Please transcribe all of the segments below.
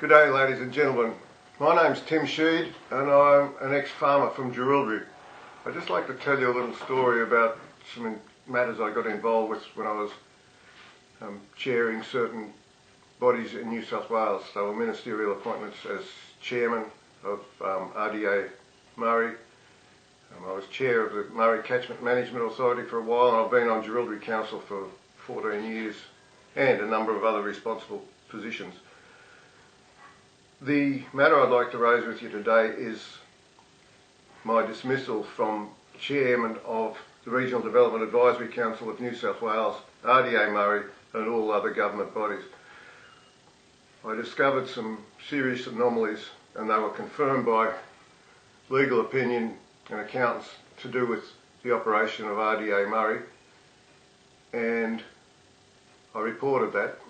Good day, ladies and gentlemen. My name's Tim Sheed and I'm an ex-farmer from Jerilderie. I'd just like to tell you a little story about some matters I got involved with when I was chairing certain bodies in New South Wales. They were ministerial appointments as chairman of RDA Murray. I was chair of the Murray Catchment Management Authority for a while, and I've been on Jerilderie Council for 14 years and a number of other responsible positions. The matter I'd like to raise with you today is my dismissal from chairman of the Regional Development Advisory Council of New South Wales, RDA Murray, and all other government bodies. I discovered some serious anomalies, and they were confirmed by legal opinion and accountants to do with the operation of RDA Murray, and I reported that.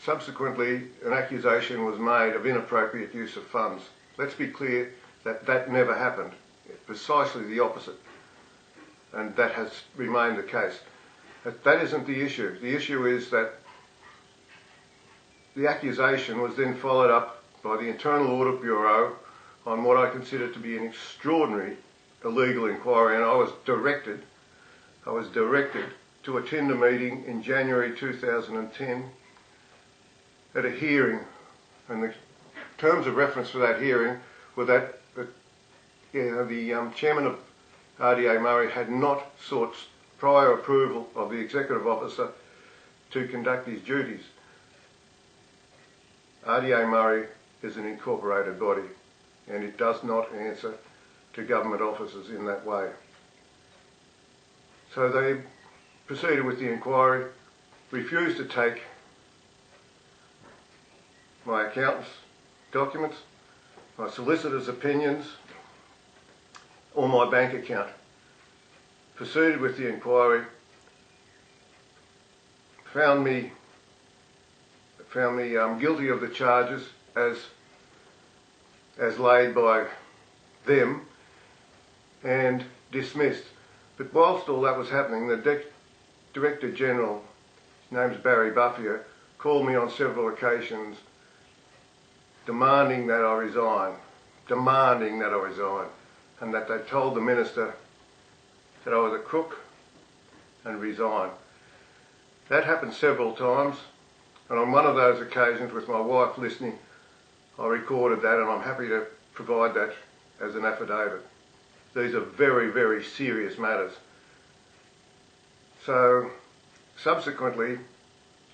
Subsequently, an accusation was made of inappropriate use of funds. Let's be clear that that never happened. Precisely the opposite. And that has remained the case. But that isn't the issue. The issue is that the accusation was then followed up by the Internal Audit Bureau on what I consider to be an extraordinary illegal inquiry, and I was directed to attend a meeting in January 2010 at a hearing, and the terms of reference for that hearing were that the chairman of RDA Murray had not sought prior approval of the executive officer to conduct his duties. RDA Murray is an incorporated body, and it does not answer to government officers in that way. So they proceeded with the inquiry, refused to take my accountant's documents, my solicitor's opinions, or my bank account. Proceeded with the inquiry, found me guilty of the charges as laid by them, and dismissed. But whilst all that was happening, the Director General, his name's Barry Buffier, called me on several occasions demanding that I resign, and that they told the Minister that I was a crook and resign. That happened several times, and on one of those occasions, with my wife listening, I recorded that, and I'm happy to provide that as an affidavit. These are very, very serious matters. So, subsequently,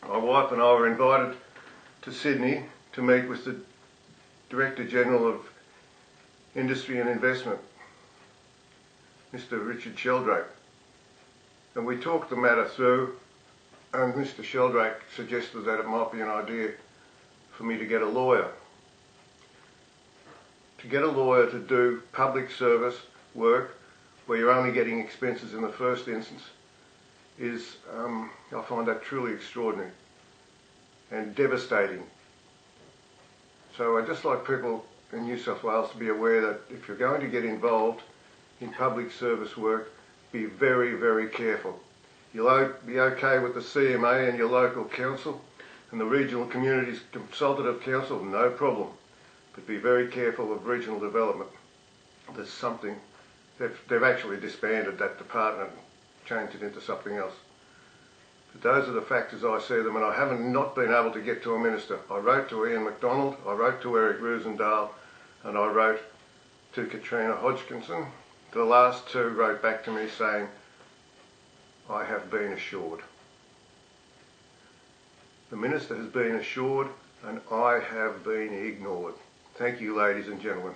my wife and I were invited to Sydney to meet with the Director General of Industry and Investment, Mr. Richard Sheldrake. And we talked the matter through, and Mr. Sheldrake suggested that it might be an idea for me to get a lawyer. To get a lawyer to do public service work where you're only getting expenses in the first instance is, I find that truly extraordinary and devastating. So I'd just like people in New South Wales to be aware that if you're going to get involved in public service work, be very, very careful. You'll be okay with the CMA and your local council and the Regional Communities Consultative Council, no problem. But be very careful of regional development. There's something, they've actually disbanded that department, changed it into something else. But those are the facts as I see them, and I haven't not been able to get to a minister. I wrote to Ian McDonald, I wrote to Eric Roosendahl, and I wrote to Katrina Hodgkinson. The last two wrote back to me saying, I have been assured. The minister has been assured, and I have been ignored. Thank you, ladies and gentlemen.